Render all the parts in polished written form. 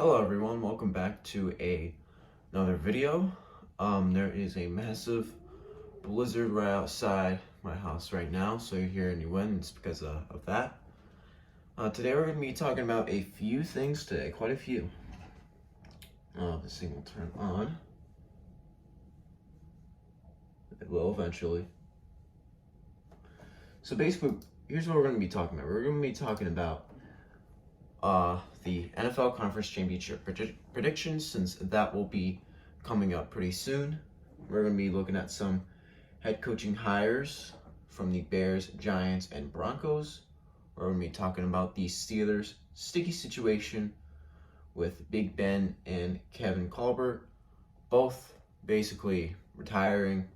Hello everyone, welcome back to another video. There is a massive blizzard right outside my house right now, so you're hearing any wind, it's because of that. Today we're going to be talking about a few things today, quite a few. This thing will turn on. It will eventually. So basically, here's what we're going to be talking about. We're going to be talking about the NFL Conference Championship Predictions, since that will be coming up pretty soon. We're going to be looking at some head coaching hires from the Bears, Giants, and Broncos. We're going to be talking about the Steelers' sticky situation with Big Ben and Kevin Colbert, both basically retiring.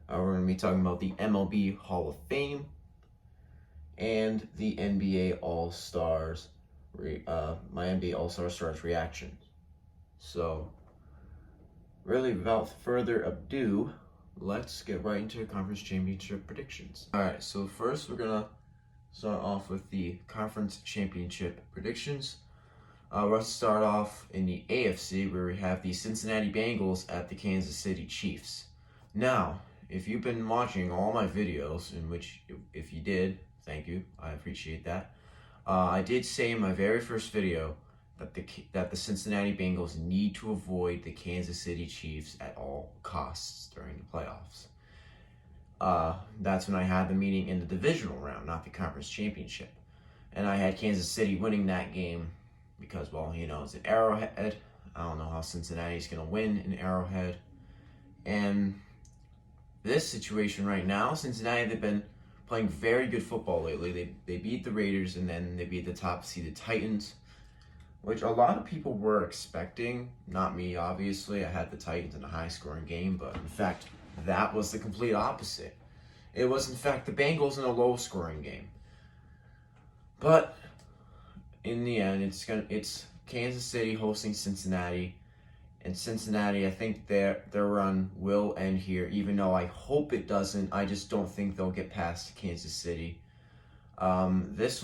We're going to be talking about the MLB Hall of Fame and the NBA AllStars, my NBA All-Star Stars reactions. So, really, without further ado, let's get right into the Conference Championship Predictions. Alright, so first we're going to start off with the Conference Championship Predictions. Let's start off in the AFC, where we have the Cincinnati Bengals at the Kansas City Chiefs. Now, if you've been watching all my videos, in which, if you did, thank you, I appreciate that. I did say in my very first video that the Cincinnati Bengals need to avoid the Kansas City Chiefs at all costs during the playoffs. That's when I had the meeting in the divisional round, not the conference championship. And I had Kansas City winning that game because, well, you know, it's an Arrowhead. I don't know how Cincinnati's going to win in Arrowhead. And this situation right now, Cincinnati, they've been playing very good football lately. They beat the Raiders, and then they beat the top seeded Titans, which a lot of people were expecting. Not me, obviously. I had the Titans in a high-scoring game, but in fact, that was the complete opposite. It was, in fact, the Bengals in a low-scoring game. But in the end, it's Kansas City hosting Cincinnati. And Cincinnati, I think their run will end here, even though I hope it doesn't. I just don't think they'll get past Kansas City. It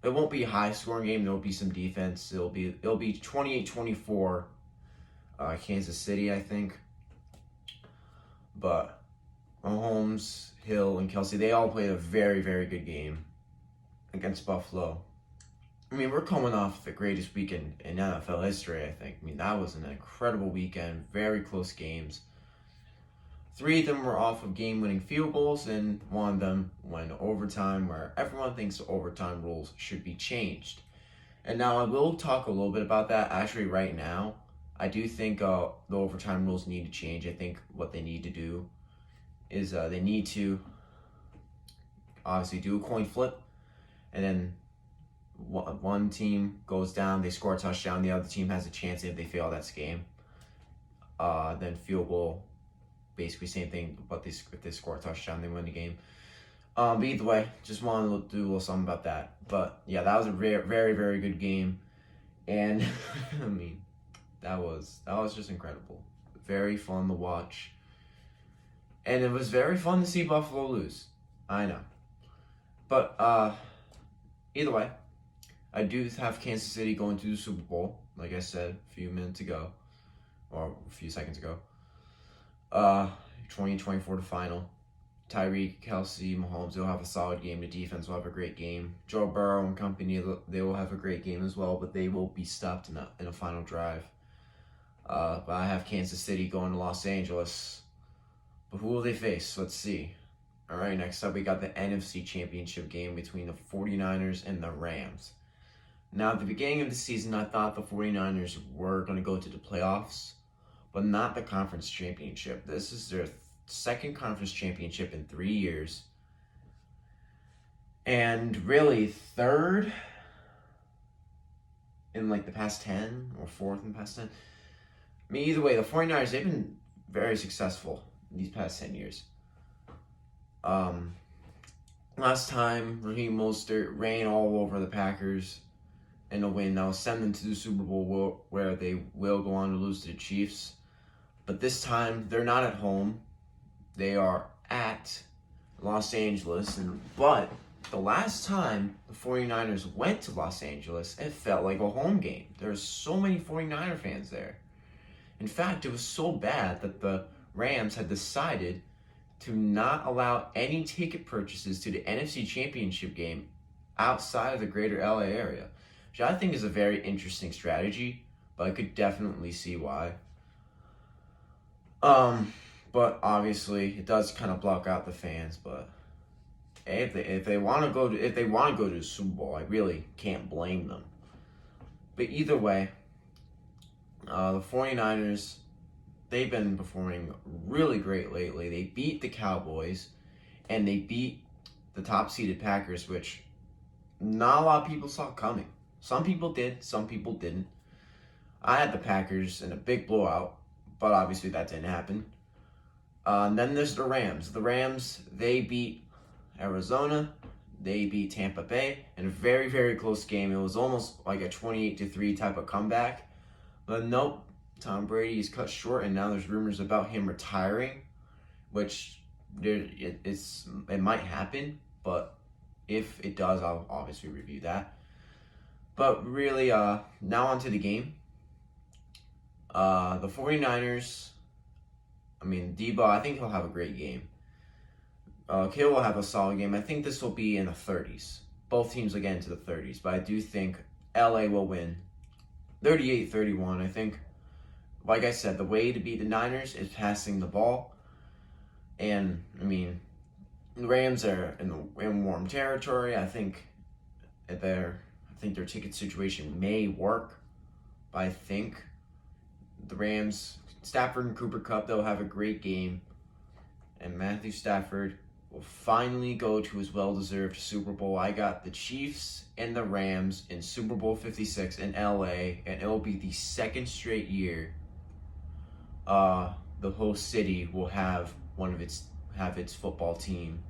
won't be a high-scoring game. There'll be some defense. It'll be 28-24 Kansas City, I think. But Mahomes, Hill, and Kelsey, they all played a very, very good game against Buffalo. I mean, we're coming off the greatest weekend in NFL history, I think. I mean, that was an incredible weekend, very close games. 3 of them were off of game-winning field goals, and 1 of them went to overtime, where everyone thinks the overtime rules should be changed. And now I will talk a little bit about that. Actually, right now, I do think the overtime rules need to change. I think what they need to do is they need to obviously do a coin flip, and then one team goes down, they score a touchdown, the other team has a chance. If they fail, that's game. Then field goal, basically same thing, but if they score a touchdown, they win the game. But either way, just wanted to do a little something about that. But yeah, that was a very, very, very good game, and I mean, that was just incredible. Very fun to watch, and it was very fun to see Buffalo lose. I know, but either way, I do have Kansas City going to the Super Bowl, like I said a few minutes ago, or a few seconds ago. 2024 to final. Tyreek, Kelsey, Mahomes, they'll have a solid game. The defense will have a great game. Joe Burrow and company, they will have a great game as well, but they will be stopped in a final drive. But I have Kansas City going to Los Angeles. But who will they face? Let's see. All right, next up we got the NFC Championship game between the 49ers and the Rams. Now, at the beginning of the season, I thought the 49ers were going to go to the playoffs, but not the conference championship. This is their second conference championship in 3 years, and really third in like the past 10, or fourth in the past 10. I mean, either way, the 49ers, they've been very successful these past 10 years. Last time, Raheem Mostert ran all over the Packers in a win that will send them to the Super Bowl, where they will go on to lose to the Chiefs. But this time, they're not at home. They are at Los Angeles, but the last time the 49ers went to Los Angeles, it felt like a home game. There were so many 49er fans there. In fact, it was so bad that the Rams had decided to not allow any ticket purchases to the NFC Championship game outside of the greater LA area, which I think is a very interesting strategy, but I could definitely see why. But obviously it does kind of block out the fans, but hey, if they want to go to the Super Bowl, I really can't blame them. But either way, the 49ers, they've been performing really great lately. They beat the Cowboys, and they beat the top-seeded Packers, which not a lot of people saw coming. Some people did, some people didn't. I had the Packers in a big blowout, but obviously that didn't happen. And then there's the Rams. The Rams, they beat Arizona. They beat Tampa Bay in a very, very close game. It was almost like a 28-3 type of comeback. But nope, Tom Brady is cut short, and now there's rumors about him retiring, which it might happen, but if it does, I'll obviously review that. But really, now onto the game. The 49ers, Debo, I think he'll have a great game. Kittle will have a solid game. I think this will be in the 30s. Both teams will get into the 30s, but I do think LA will win 38-31. I think, like I said, the way to beat the Niners is passing the ball. And, the Rams are in warm territory. I think their ticket situation may work, but I think the Rams, Stafford and Cooper Kupp, they'll have a great game. And Matthew Stafford will finally go to his well-deserved Super Bowl. I got the Chiefs and the Rams in Super Bowl 56 in LA, and it'll be the second straight year the host city will have its football team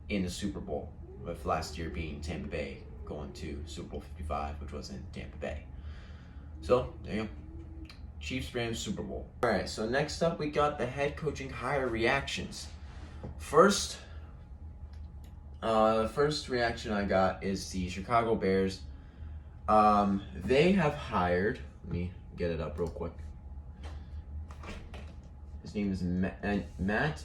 in the Super Bowl, with last year being Tampa Bay going to Super Bowl 55, which was in Tampa Bay. So, there you go. Chiefs, Rams, Super Bowl. All right, so next up we got the head coaching hire reactions. First, the first reaction I got is the Chicago Bears. They have hired, let me get it up real quick. His name is Matt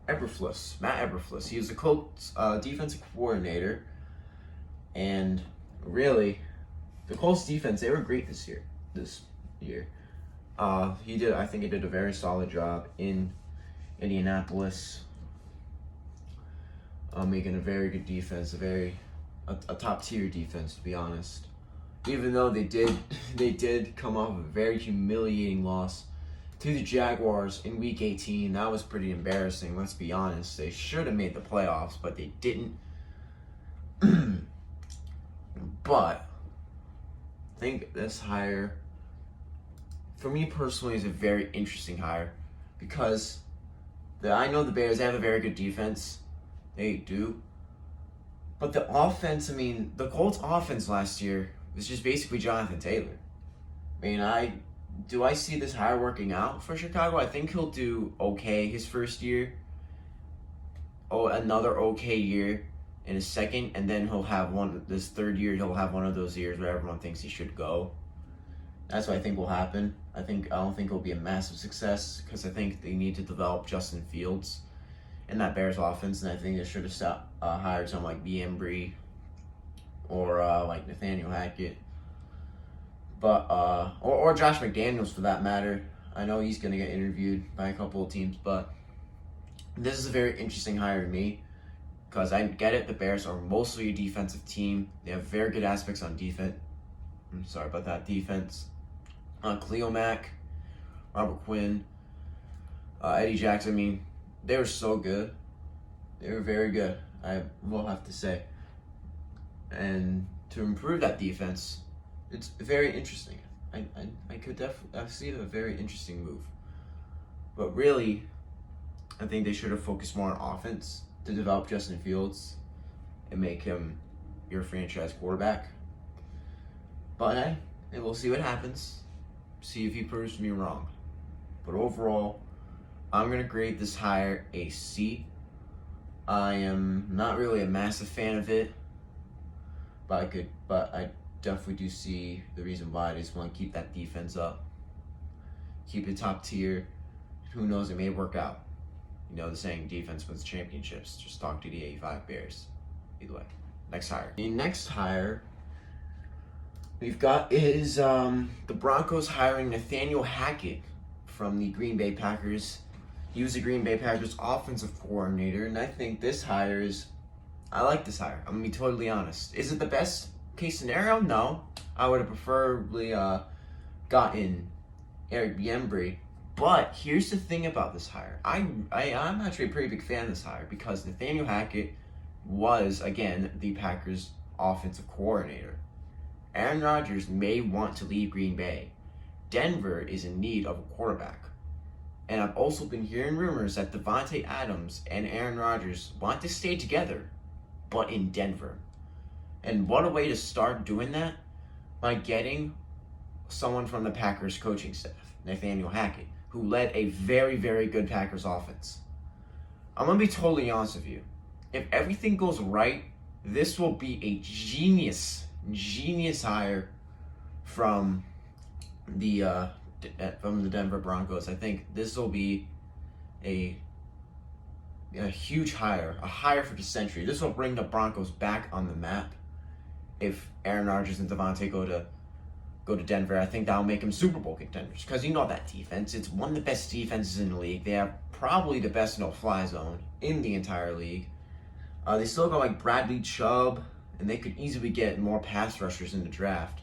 Eberflus. Matt Eberflus. He was the Colts defensive coordinator. And really, the Colts defense, they were great this year. I think he did a very solid job in Indianapolis, making a very good defense, a top tier defense, to be honest. Even though they did come off a very humiliating loss to the Jaguars in Week 18. That was pretty embarrassing, let's be honest. They should have made the playoffs, but they didn't. But I think this hire, for me personally, is a very interesting hire, because I know the Bears, they have a very good defense. They do. But the offense, the Colts offense last year was just basically Jonathan Taylor. Do I see this hire working out for Chicago? I think he'll do okay his first year. Another okay year in his second, and then this third year, he'll have one of those years where everyone thinks he should go. That's what I think will happen. I don't think it'll be a massive success, because I think they need to develop Justin Fields in that Bears offense, and I think they should have hired someone like Embry or like Nathaniel Hackett, but or Josh McDaniels for that matter. I know he's gonna get interviewed by a couple of teams, but this is a very interesting hire to me, because I get it. The Bears are mostly a defensive team. They have very good aspects on defense. I'm sorry about that defense. Cleo Mack, Robert Quinn, Eddie Jackson. They were so good. They were very good, I will have to say. And to improve that defense, it's very interesting. I could definitely see a very interesting move. But really, I think they should have focused more on offense to develop Justin Fields and make him your franchise quarterback. But hey, we'll see what happens. See if he proves me wrong. But overall, I'm going to grade this hire a C. I am not really a massive fan of it, but I definitely do see the reason why. I just want to keep that defense up, keep it top tier. Who knows? It may work out. You know the saying, defense wins championships. Just talk to the 85 Bears. Either way. Next hire. The next hire we've got is the Broncos hiring Nathaniel Hackett from the Green Bay Packers. He was the Green Bay Packers offensive coordinator, and I think this hire is, I like this hire. I'm going to be totally honest. Is it the best case scenario? No. I would have preferably gotten Eric Bieniemy. But here's the thing about this hire. I'm actually a pretty big fan of this hire because Nathaniel Hackett was, again, the Packers offensive coordinator. Aaron Rodgers may want to leave Green Bay. Denver is in need of a quarterback. And I've also been hearing rumors that Davante Adams and Aaron Rodgers want to stay together, but in Denver. And what a way to start doing that, by getting someone from the Packers coaching staff, Nathaniel Hackett, who led a very, very good Packers offense. I'm going to be totally honest with you. If everything goes right, this will be a genius hire from the Denver Broncos. I think this will be a huge hire, a hire for the century. This will bring the Broncos back on the map. If Aaron Rodgers and Davante go to Denver, I think that'll make them Super Bowl contenders. Because you know that defense. It's one of the best defenses in the league. They have probably the best no-fly zone in the entire league. They still got like Bradley Chubb, and they could easily get more pass rushers in the draft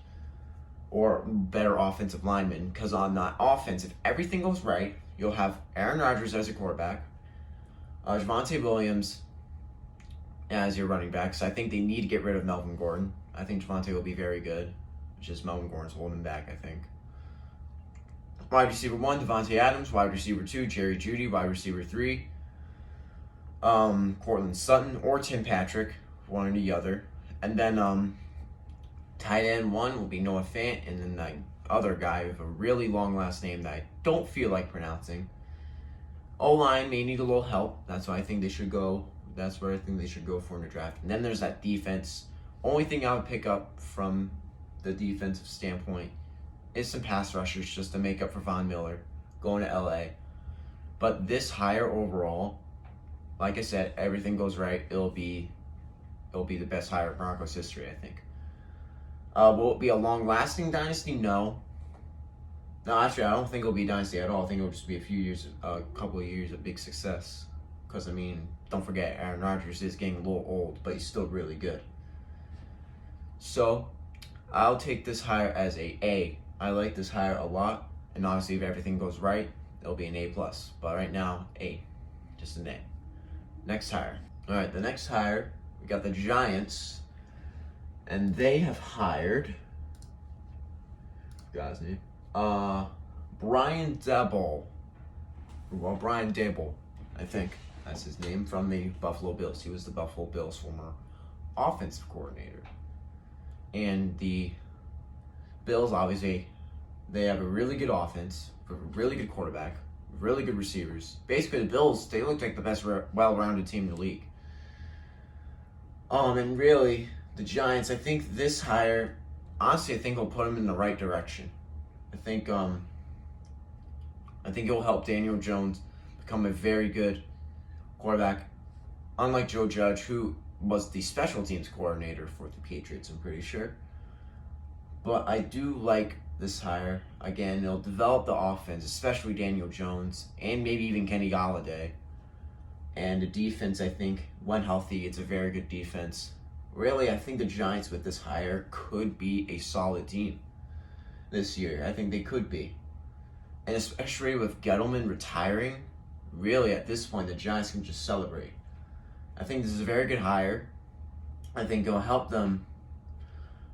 or better offensive linemen. Because on that offense, if everything goes right, you'll have Aaron Rodgers as a quarterback, Javonte Williams as your running backs. I think they need to get rid of Melvin Gordon. I think Javonte will be very good. Just Melvin Gordon's holding back, I think. Wide receiver 1, Davante Adams. Wide receiver 2, Jerry Jeudy. Wide receiver 3, Cortland Sutton or Tim Patrick, one or the other. And then tight end 1 will be Noah Fant, and then the other guy with a really long last name that I don't feel like pronouncing. O-line may need a little help. That's why I think they should go. That's where I think they should go for in the draft. And then there's that defense. Only thing I would pick up from the defensive standpoint is some pass rushers just to make up for Von Miller going to LA. But this hire overall, like I said, everything goes right, it'll be the best hire in Broncos history, I think. Will it be a long-lasting dynasty? No. No, actually, I don't think it'll be a dynasty at all. I think it'll just be a couple of years of big success. Because, I mean, don't forget, Aaron Rodgers is getting a little old, but he's still really good. So, I'll take this hire as a A. I like this hire a lot, and obviously if everything goes right, it'll be an A+. But right now, A. Just an A. Next hire. Alright, the next hire, we got the Giants, and they have hired, guy's name, Brian Daboll. Well, Brian Daboll, I think that's his name, from the Buffalo Bills. He was the Buffalo Bills' former offensive coordinator. And the Bills, obviously, they have a really good offense, a really good quarterback, really good receivers. Basically, the Bills, they look like the best well-rounded team in the league. And really, the Giants, I think this hire, honestly, I think will put them in the right direction. I think it will help Daniel Jones become a very good quarterback, unlike Joe Judge, who was the special teams coordinator for the Patriots, I'm pretty sure. But I do like this hire. Again, it'll develop the offense, especially Daniel Jones, and maybe even Kenny Golladay. And the defense, I think, when healthy, it's a very good defense. Really, I think the Giants with this hire could be a solid team this year. I think they could be. And especially with Gettleman retiring, really at this point, the Giants can just celebrate. I think this is a very good hire. I think it'll help them.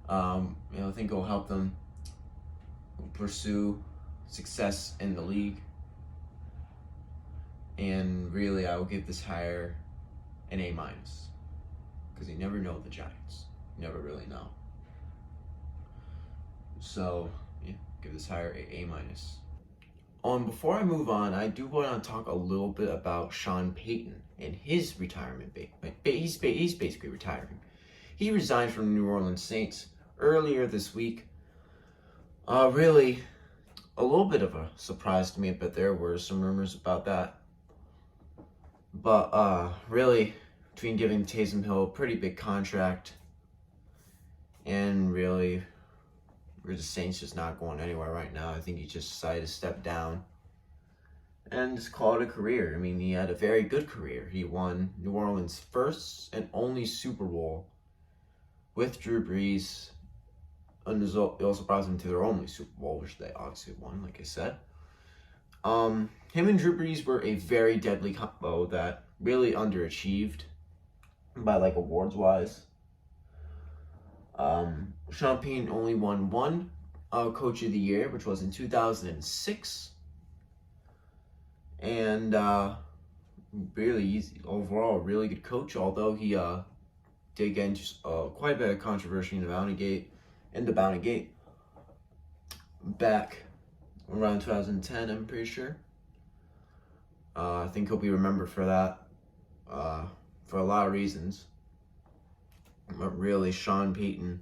I think it'll help them pursue success in the league. And really, I will give this hire an A-, because you never know the Giants. You never really know. So, yeah, give this hire a A-. Before I move on, I do want to talk a little bit about Sean Payton and his retirement. He's basically retiring. He resigned from the New Orleans Saints earlier this week. Really, a little bit of a surprise to me, but there were some rumors about that. But really, between giving Taysom Hill a pretty big contract and really, the Saints just not going anywhere right now. I think he just decided to step down and just call it a career. I mean, he had a very good career. He won New Orleans' first and only Super Bowl with Drew Brees. And it also brought them to their only Super Bowl, which they obviously won, like I said. Him and Drew Brees were a very deadly combo that really underachieved by awards-wise. Sean Payton only won one Coach of the Year, which was in 2006. And really easy. Overall, really good coach, although he did get into quite a bit of controversy in the Bounty Gate back around 2010, I'm pretty sure. I think he'll be remembered for that for a lot of reasons. But really, Sean Payton,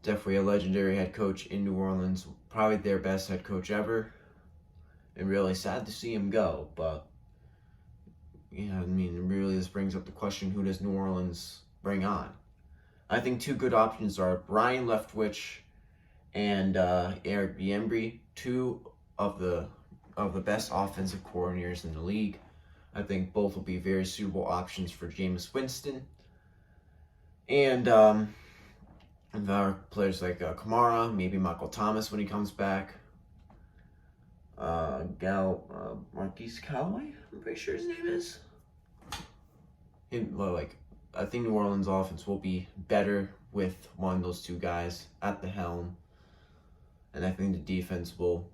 definitely a legendary head coach in New Orleans, probably their best head coach ever. And really sad to see him go, but yeah, I mean, really this brings up the question, who does New Orleans bring on? I think two good options are Brian Leftwich and Eric Bieniemy, two of the best offensive coordinators in the league. I think both will be very suitable options for Jameis Winston. And there are players like Kamara, maybe Michael Thomas when he comes back. Marquise Callaway, I'm pretty sure his name is. I think New Orleans offense will be better with one of those two guys at the helm. And I think the defense will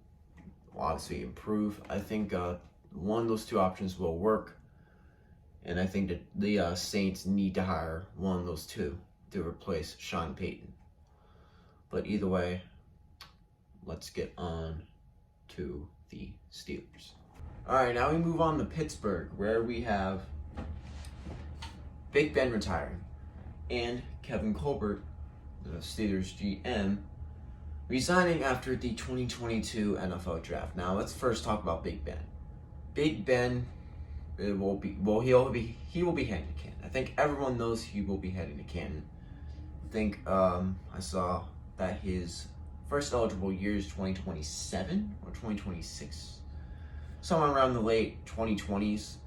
obviously improve. I think one of those two options will work. And I think that the Saints need to hire one of those two to replace Sean Payton. But either way, let's get on to the Steelers. All right, now we move on to Pittsburgh, where we have Big Ben retiring and Kevin Colbert, the Steelers GM, resigning after the 2022 NFL Draft. Now let's first talk about Big Ben. Big Ben, he will be heading to Canton. I think everyone knows he will be heading to Canton. I think I saw that his first eligible year is 2027 or 2026, somewhere around the late 2020s.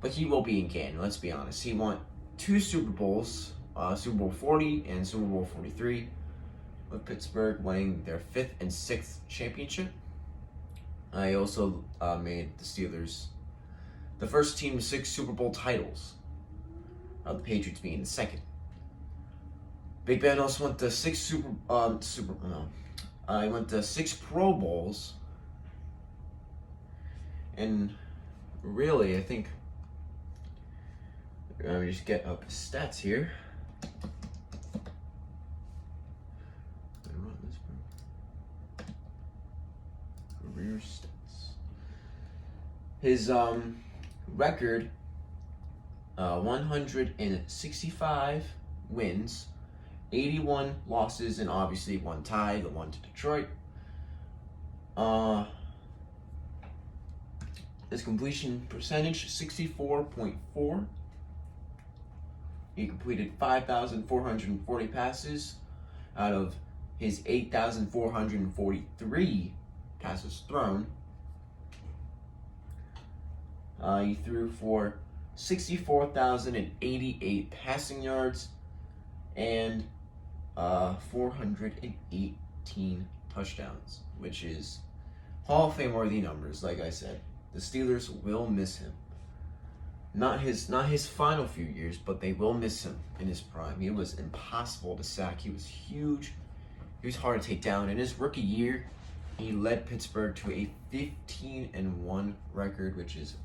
But he will be in Canton, let's be honest. He won 2 Super Bowls, Super Bowl 40 and Super Bowl 43, with Pittsburgh winning their 5th and 6th championship. He also made the Steelers the first team to 6 Super Bowl titles, the Patriots being the second. Big Ben also went to 6 he went to 6 Pro Bowls, and really, I think, let me just get up his stats here. Career stats. His record, 165 wins, 81 losses, and obviously 1 tie, the one to Detroit. His completion percentage, 64.4. He completed 5,440 passes out of his 8,443 passes thrown. He threw for 64,088 passing yards and 418 touchdowns, which is Hall of Fame worthy numbers. Like I said, the Steelers will miss him. Not his final few years, but they will miss him in his prime. He was impossible to sack. He was huge. He was hard to take down. In his rookie year, he led Pittsburgh to a 15-1 record, which is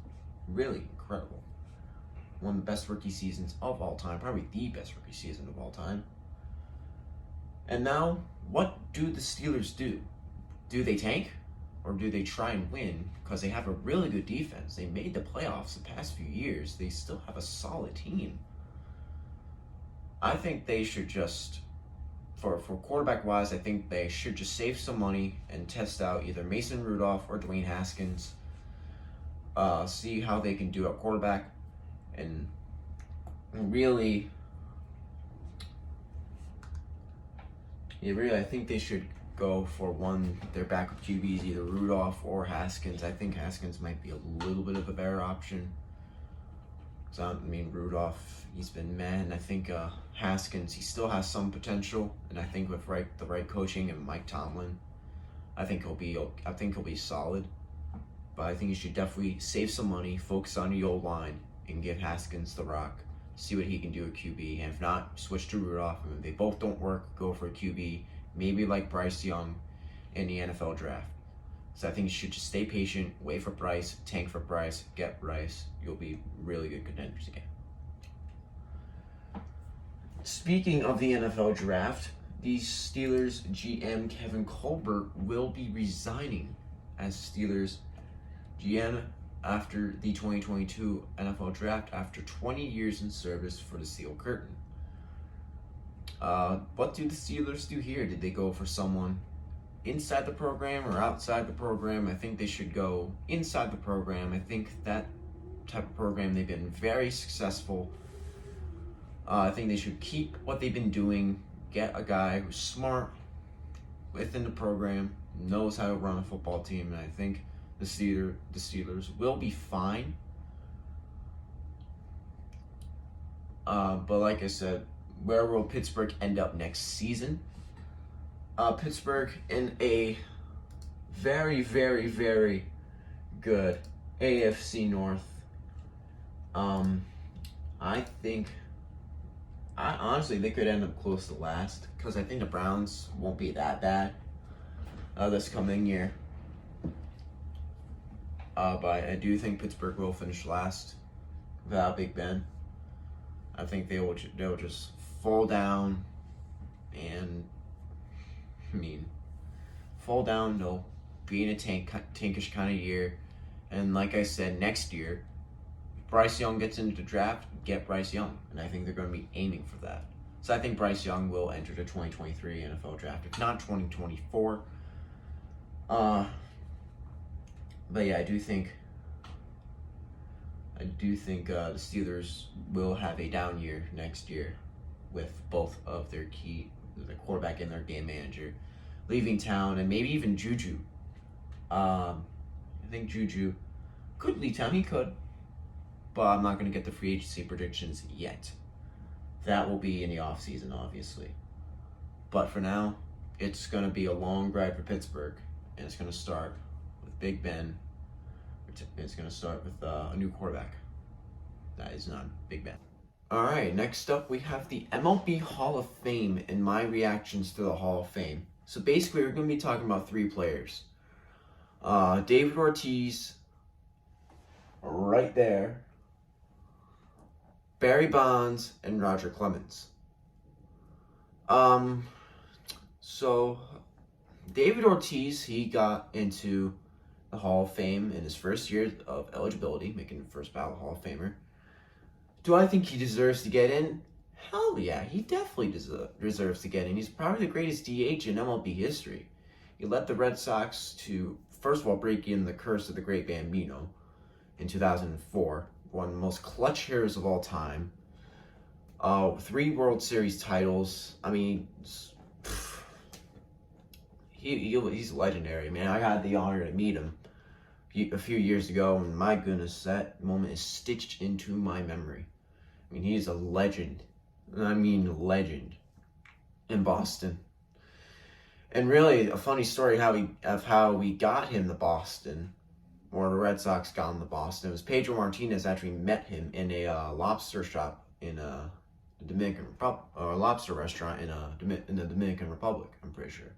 really incredible. One of the best rookie seasons of all time, probably the best rookie season of all time. And now, what do the Steelers do? Do they tank? or do they try and win? Because they have a really good defense. They made the playoffs the past few years. They still have a solid team. I think they should just, for quarterback-wise, I think they should just save some money and test out either Mason Rudolph or Dwayne Haskins. See how they can do at quarterback. And really, I think they should go for their backup QBs, either Rudolph or Haskins. I think Haskins might be a little bit of a better option. So, Rudolph, he's been meh, and I think Haskins, he still has some potential, and I think with the right coaching and Mike Tomlin, I think he'll be solid. But I think you should definitely save some money, focus on your O-line, and give Haskins the rock. See what he can do at QB, and if not, switch to Rudolph. If they both don't work, go for a QB, maybe like Bryce Young in the NFL draft. So I think you should just stay patient, wait for Bryce, tank for Bryce, get Bryce. You'll be really good contenders again. Speaking of the NFL draft, the Steelers GM Kevin Colbert will be resigning as Steelers GM after the 2022 NFL Draft after 20 years in service for the Steel Curtain. What do the Steelers do here? Did they go for someone inside the program or outside the program? I think they should go inside the program. I think that type of program, they've been very successful. I think they should keep what they've been doing, get a guy who's smart within the program, knows how to run a football team, and I think the Steelers will be fine. But like I said, where will Pittsburgh end up next season? Pittsburgh in a very, very, very good AFC North. I think, honestly, they could end up close to last, because I think the Browns won't be that bad this coming year. But I do think Pittsburgh will finish last without Big Ben. I think they'll just fall down, and fall down. They'll be in a tankish kind of year, and like I said, next year, if Bryce Young gets into the draft, get Bryce Young, and I think they're going to be aiming for that. So I think Bryce Young will enter the 2023 NFL draft, if not 2024. But yeah, I do think the Steelers will have a down year next year with both of their the quarterback and their game manager leaving town, and maybe even Juju. I think Juju could leave town. He could, but I'm not going to get the free agency predictions yet. That will be in the offseason, obviously. But for now, it's going to be a long ride for Pittsburgh, and it's going to start with Big Ben. It's going to start with a new quarterback. That is not Big Ben. All right, next up we have the MLB Hall of Fame and my reactions to the Hall of Fame. So basically, we're going to be talking about 3 players. David Ortiz, right there. Barry Bonds, and Roger Clemens. So David Ortiz, he got into the Hall of Fame in his first year of eligibility, making the first ballot Hall of Famer. Do I think he deserves to get in? Hell yeah, he definitely deserves to get in. He's probably the greatest DH in MLB history. He led the Red Sox to, first of all, break in the curse of the Great Bambino in 2004. One of the most clutch hitters of all time. 3 World Series titles. I mean, he's legendary, man. I had the honor to meet him a few years ago, and my goodness, that moment is stitched into my memory. I mean, he's a legend. I mean, legend in Boston. And really, a funny story of how we got him to Boston, or the Red Sox got him to Boston. It was Pedro Martinez actually met him in a lobster shop in the Dominican Republic, or a lobster restaurant in the Dominican Republic, I'm pretty sure.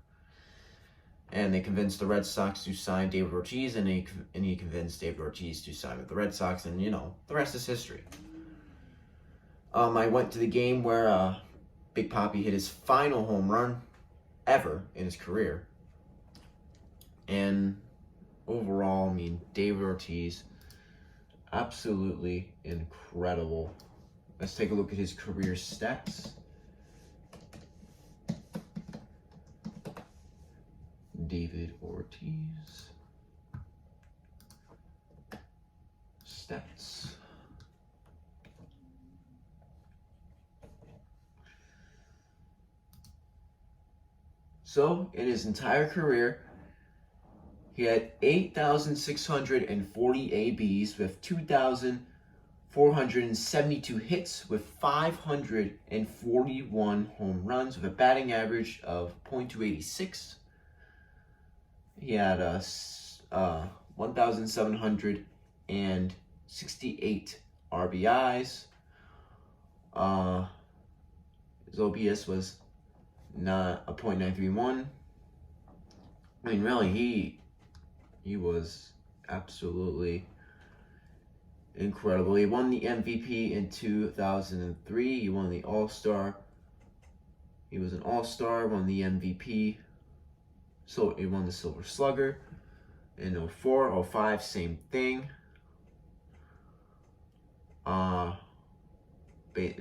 And they convinced the Red Sox to sign David Ortiz, and he convinced David Ortiz to sign with the Red Sox, and the rest is history. I went to the game where Big Papi hit his final home run ever in his career. And overall, I mean, David Ortiz, absolutely incredible. Let's take a look at his career stats. David Ortiz stats. So, in his entire career, he had 8,640 ABs with 2,472 hits with 541 home runs with a batting average of .286. He had 1,768 RBIs. His OPS was not a .931. I mean, really, he was absolutely incredible. He won the MVP in 2003. He won the AllStar. He was an AllStar, won the MVP. So he won the Silver Slugger. In 04, 05, same thing.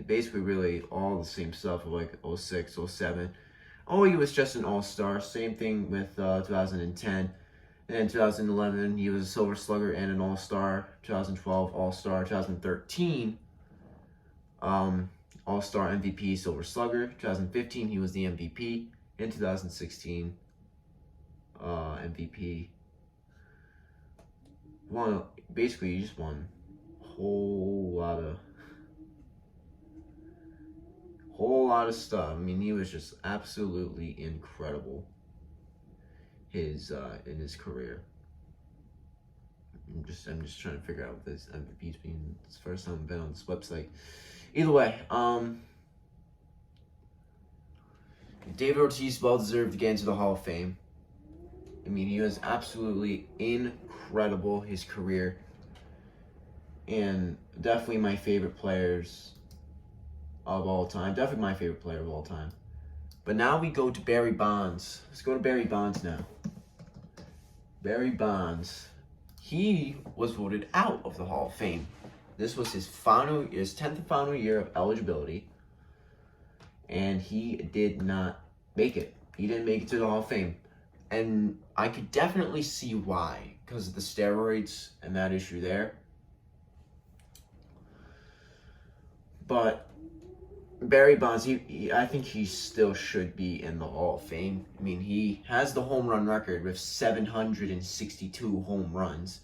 Basically really all the same stuff of like 06, 07. Oh, he was just an all-star. Same thing with 2010. And then 2011, he was a Silver Slugger and an all-star. 2012, all-star. 2013, all-star MVP, Silver Slugger. 2015, he was the MVP. In 2016, MVP. Basically, he just won a whole lot of stuff. I mean, he was just absolutely incredible. In his career. I'm just trying to figure out what this MVP's been. It's the first time I've been on this website. Either way, David Ortiz well deserved to get into the Hall of Fame. I mean, he was absolutely incredible, his career. And definitely my favorite players of all time. Definitely my favorite player of all time. But now we go to Barry Bonds. Let's go to Barry Bonds now. Barry Bonds. He was voted out of the Hall of Fame. This was his 10th and final year of eligibility. And he did not make it. He didn't make it to the Hall of Fame. And I could definitely see why. Because of the steroids and that issue there. But Barry Bonds, I think he still should be in the Hall of Fame. I mean, he has the home run record with 762 home runs.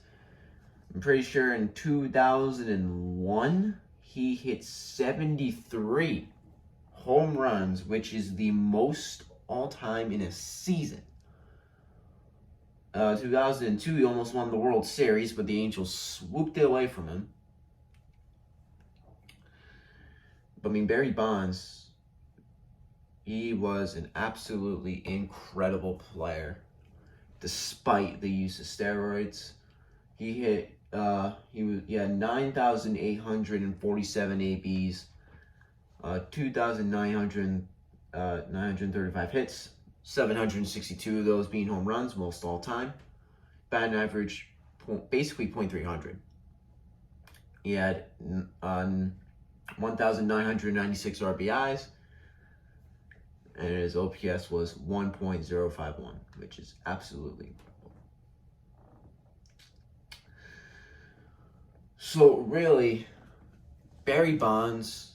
I'm pretty sure in 2001, he hit 73 home runs, which is the most all-time in a season. 2002, he almost won the World Series, but the Angels swooped it away from him. But I mean, Barry Bonds, he was an absolutely incredible player, despite the use of steroids. He had 9,847 ABs, 2,935 hits, 762 of those being home runs, most all time. Batting average, basically .300. He had 1,996 RBIs, and his OPS was 1.051, which is absolutely incredible. So really, Barry Bonds,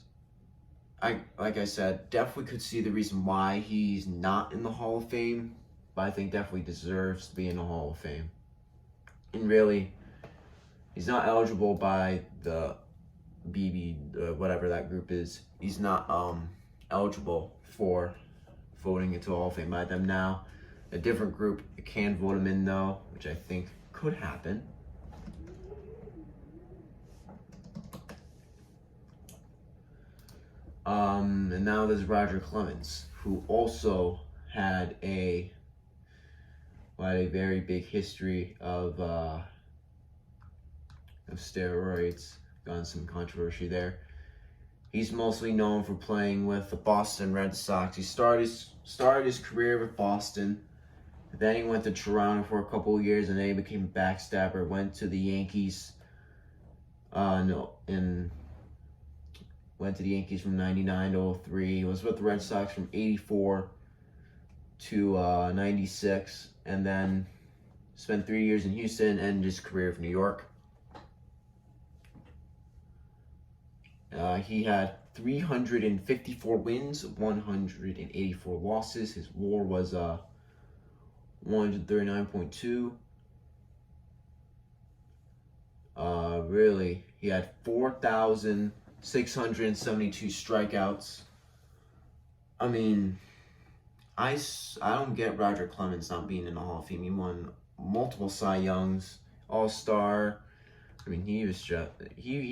like I said, definitely could see the reason why he's not in the Hall of Fame, but I think definitely deserves to be in the Hall of Fame. And really, he's not eligible by the whatever that group is. He's not eligible for voting into Hall of Fame by them now. A different group can vote him in though, which I think could happen. And now there's Roger Clemens, who also had a very big history of steroids. Gotten some controversy there. He's mostly known for playing with the Boston Red Sox. He started his career with Boston, Then he went to Toronto for a couple of years, and then he became a backstabber. Went to the Yankees. Went to the Yankees from '99 to '03. He was with the Red Sox from '84 to '96, and then spent 3 years in Houston and ended his career with New York. He had 354 wins, 184 losses. His WAR was 139.2. Really, he had 4,672 strikeouts. I mean, I don't get Roger Clemens not being in the Hall of Fame. He won multiple Cy Youngs, AllStar. I mean, he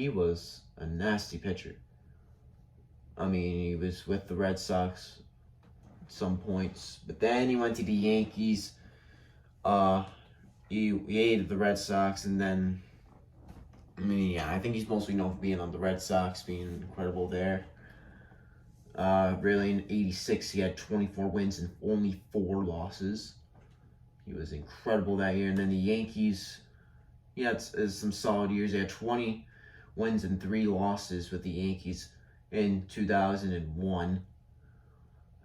was a nasty pitcher. I mean, he was with the Red Sox at some points, but then he went to the Yankees. He hated the Red Sox, and then, I mean, yeah, I think he's mostly known for being on the Red Sox, being incredible there. Really, in '86, he had 24 wins and only 4 losses. He was incredible that year. And then the Yankees, he had some solid years. He had 20 wins and 3 losses with the Yankees in 2001.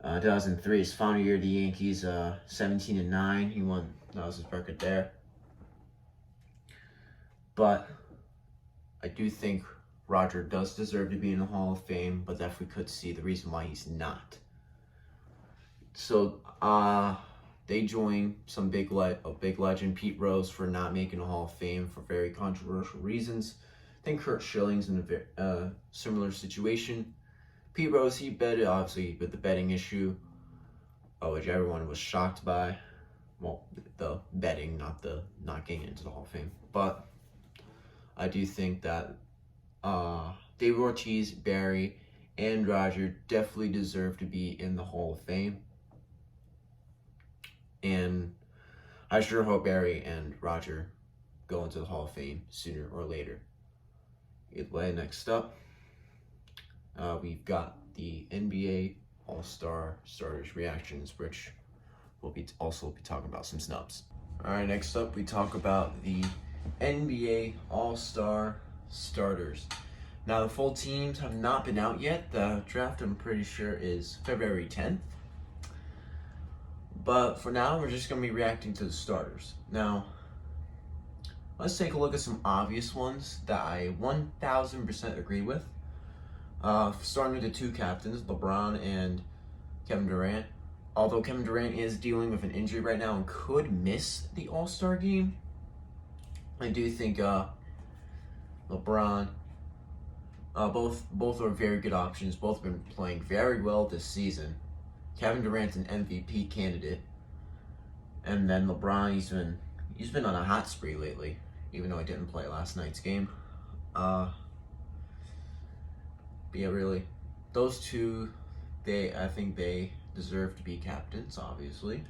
2003, his final year of the Yankees, 17-9. He won. That was his record there. But I do think Roger does deserve to be in the Hall of Fame, but definitely could see the reason why he's not. So, they join a big legend, Pete Rose, for not making the Hall of Fame for very controversial reasons. I think Curt Schilling's in a similar situation. Pete Rose, he betted, obviously, with the betting issue, which everyone was shocked by. Well, the betting, not getting into the Hall of Fame. But I do think that David Ortiz, Barry, and Roger definitely deserve to be in the Hall of Fame. And I sure hope Barry and Roger go into the Hall of Fame sooner or later. Either way, next up, we've got the NBA All-Star Starters reactions, which we'll also be talking about some snubs. All right, next up, we talk about the NBA All-Star Starters. Now, the full teams have not been out yet. The draft, I'm pretty sure, is February 10th. But for now, we're just going to be reacting to the starters. Now, let's take a look at some obvious ones that I 1,000% agree with. Starting with the 2 captains, LeBron and Kevin Durant. Although Kevin Durant is dealing with an injury right now and could miss the All-Star game, I do think LeBron, both are very good options. Both have been playing very well this season. Kevin Durant's an MVP candidate, and then LeBron, he's been on a hot spree lately, even though he didn't play last night's game. But yeah, really, those two, I think they deserve to be captains. Obviously,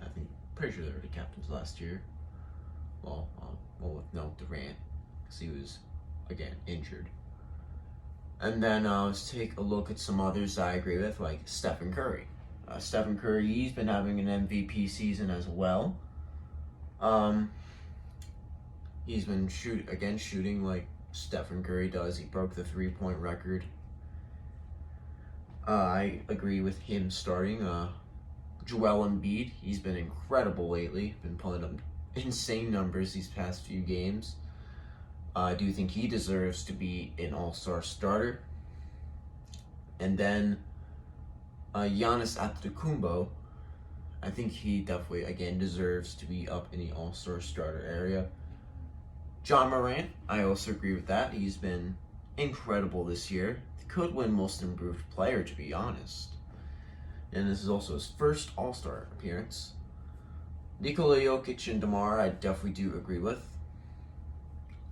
pretty sure they were the captains last year. Well, with no Durant, because he was again injured. And then let's take a look at some others I agree with, like Stephen Curry. Stephen Curry, he's been having an MVP season as well. He's been shooting like Stephen Curry does. He broke the 3-point record. I agree with him starting. Joel Embiid, he's been incredible lately. Been pulling up insane numbers these past few games. I do think he deserves to be an All-Star starter. And then Giannis Antetokounmpo, I think he definitely, again, deserves to be up in the All-Star starter area. John Morant, I also agree with that. He's been incredible this year. He could win Most Improved Player, to be honest. And this is also his first All-Star appearance. Nikola Jokic and DeMar, I definitely do agree with.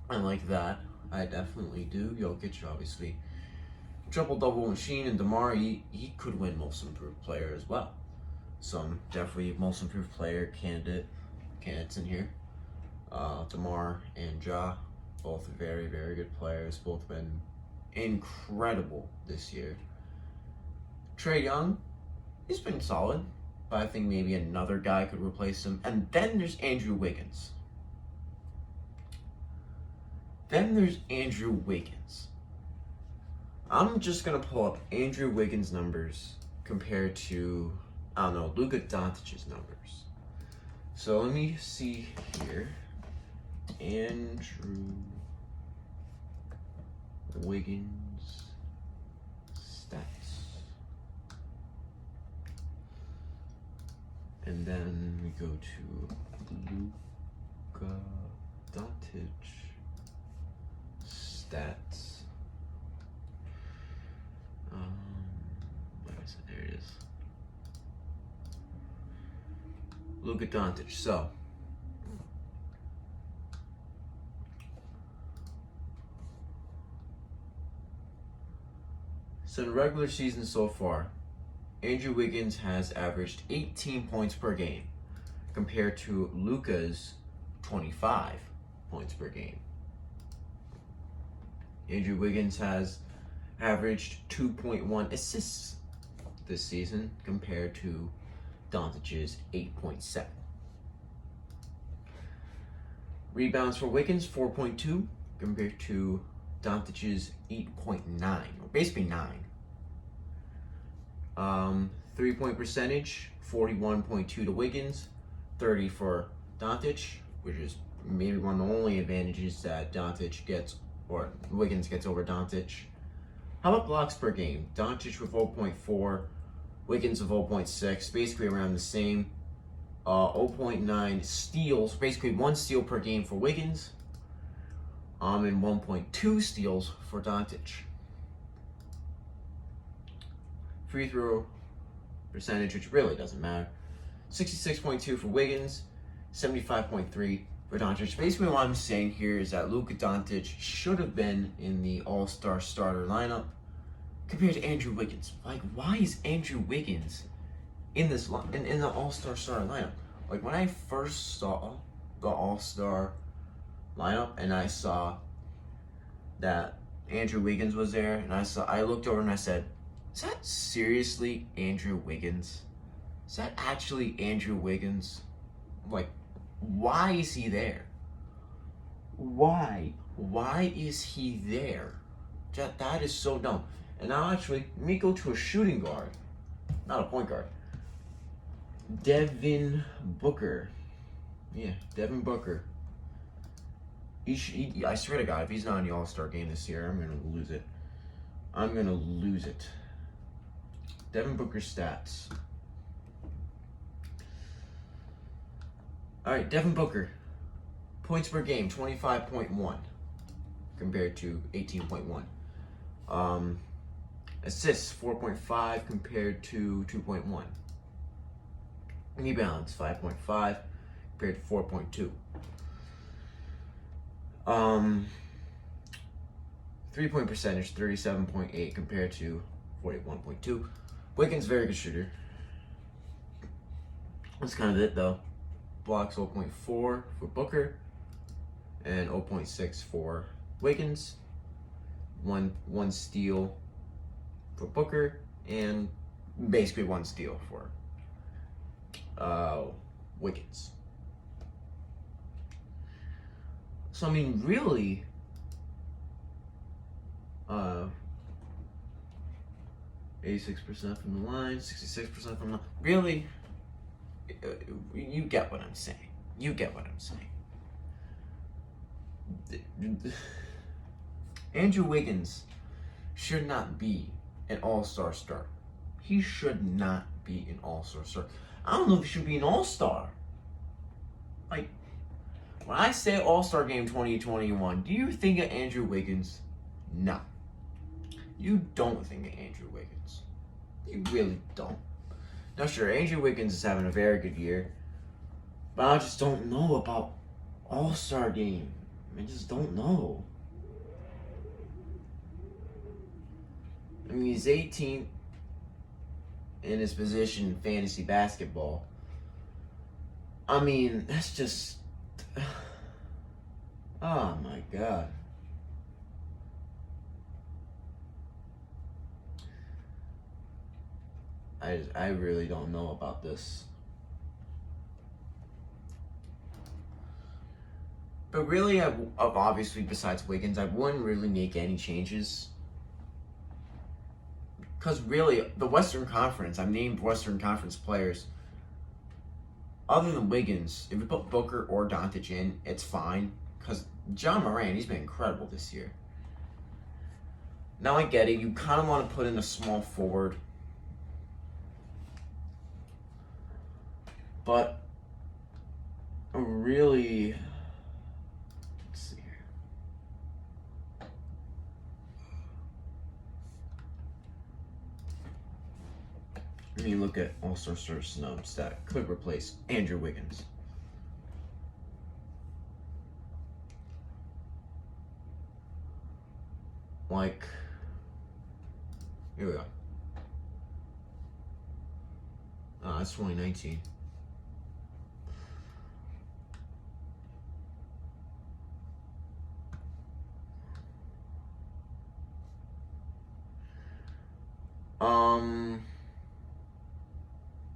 I like that. I definitely do. Jokic, obviously, triple-double machine, and DeMar, he could win Most Improved Player as well. Some definitely Most Improved Player candidates in here. DeMar and Ja, both very, very good players. Both been incredible this year. Trae Young, he's been solid. but I think maybe another guy could replace him. And then there's Andrew Wiggins. I'm just going to pull up Andrew Wiggins' numbers compared to, I don't know, Luka Doncic's numbers. So let me see here. Andrew Wiggins stats. And then we go to Luka Doncic stats. Where is it? There it is. Luka Doncic. So in the regular season so far, Andrew Wiggins has averaged 18 points per game compared to Luka's 25 points per game. Andrew Wiggins has averaged 2.1 assists this season compared to Doncic's 8.7. Rebounds for Wiggins, 4.2 compared to Doncic's 8.9, or basically 9. 3-point percentage, 41.2 to Wiggins, 30 for Doncic, which is maybe one of the only advantages that Doncic gets, or Wiggins gets over Doncic. How about blocks per game? Doncic with 0.4, Wiggins with 0.6, basically around the same. 0.9 steals, basically 1 steal per game for Wiggins, and 1.2 steals for Doncic. Free throw percentage, which really doesn't matter. 66.2 for Wiggins, 75.3 for Doncic. Basically what I'm saying here is that Luka Doncic should have been in the All-Star starter lineup compared to Andrew Wiggins. Like, why is Andrew Wiggins in this in the All-Star starter lineup? Like, when I first saw the All-Star lineup and I saw that Andrew Wiggins was there, and I looked over and I said, is that seriously Andrew Wiggins? Is that actually Andrew Wiggins? Like, why is he there? Why? Why is he there? That is so dumb. And now actually, let me go to a shooting guard, not a point guard. Devin Booker. Yeah, Devin Booker. I swear to God, if he's not in the All-Star game this year, I'm going to lose it. I'm going to lose it. Devin Booker stats. All right, Devin Booker. Points per game, 25.1 compared to 18.1. Assists, 4.5 compared to 2.1. Rebounds, 5.5 compared to 4.2. 3-point percentage, 37.8 compared to 41.2. Wiggins, very good shooter. That's kind of it, though. Blocks 0.4 for Booker and 0.6 for Wiggins. One steal for Booker and basically 1 steal for Wiggins. So I mean, really, 86% from the line, 66% from the really. You get what I'm saying. You get what I'm saying. Andrew Wiggins should not be an All-Star starter. He should not be an All-Star starter. I don't know if he should be an All-Star. Like, when I say All-Star Game 2021, do you think of Andrew Wiggins? No. You don't think of Andrew Wiggins. You really don't. Now, sure, Andrew Wiggins is having a very good year, but I just don't know about All-Star Game. I just don't know. I mean, he's 18 in his position in fantasy basketball. I mean, that's just... Oh, my God. I really don't know about this. But really, obviously, besides Wiggins, I wouldn't really make any changes. Because really, the Western Conference, I've named Western Conference players. Other than Wiggins, if you put Booker or Doncic in, it's fine. Because John Moran, he's been incredible this year. Now I get it. You kind of want to put in a small forward. But really, let's see here. When you look at AllStar snubs that could replace Andrew Wiggins. Like, here we go. That's 2019.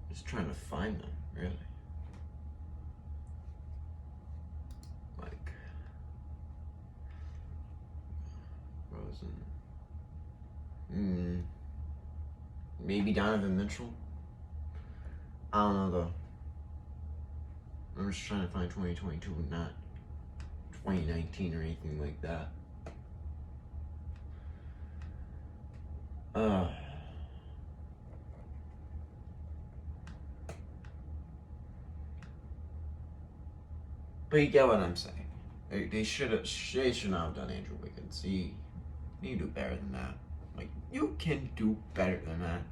Just trying to find them, really. Like, Rosen. Maybe Donovan Mitchell. I don't know though. I'm just trying to find 2022, not 2019 or anything like that. But you get what I'm saying. They should not have done Andrew Wiggins. You can do better than that. Like, you can do better than that.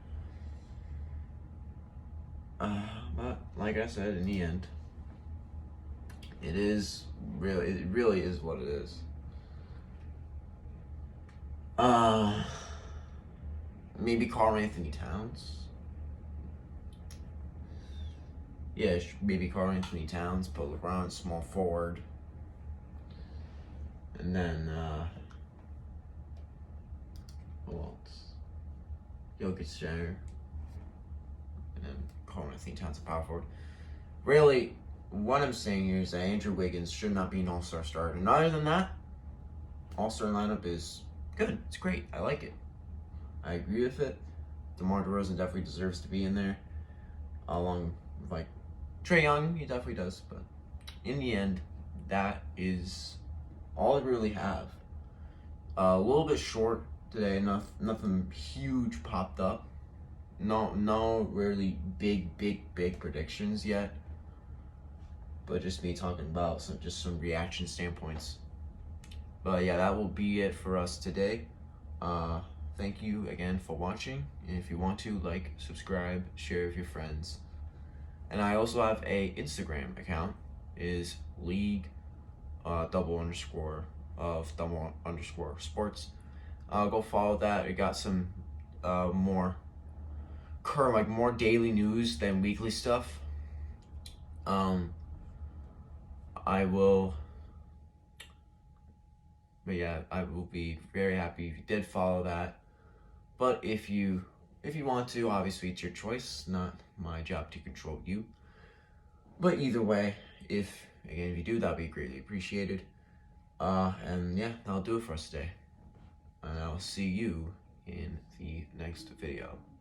But like I said, in the end, it really is what it is. Maybe Karl-Anthony Towns. Yeah, maybe Karl-Anthony Towns, put LeBron small forward. And then, who else? Jokic center. And then Karl-Anthony Towns, a power forward. Really, what I'm saying here is that Andrew Wiggins should not be an all-star starter. And other than that, all-star lineup is good. It's great. I like it. I agree with it. DeMar DeRozan definitely deserves to be in there. Along with, like, Trae Young, he definitely does. But in the end, that is all I really have. A little bit short today. Nothing huge popped up. No really big predictions yet. But just me talking about some reaction standpoints. But yeah, that will be it for us today. Thank you again for watching. And if you want to, like, subscribe, share with your friends. And I also have a Instagram account. It is league _sports. Go follow that. It got some more daily news than weekly stuff. But yeah, I will be very happy if you did follow that. But if you want to, obviously it's your choice, not my job to control you. But either way, if you do, that'll be greatly appreciated. And yeah, that'll do it for us today. And I'll see you in the next video.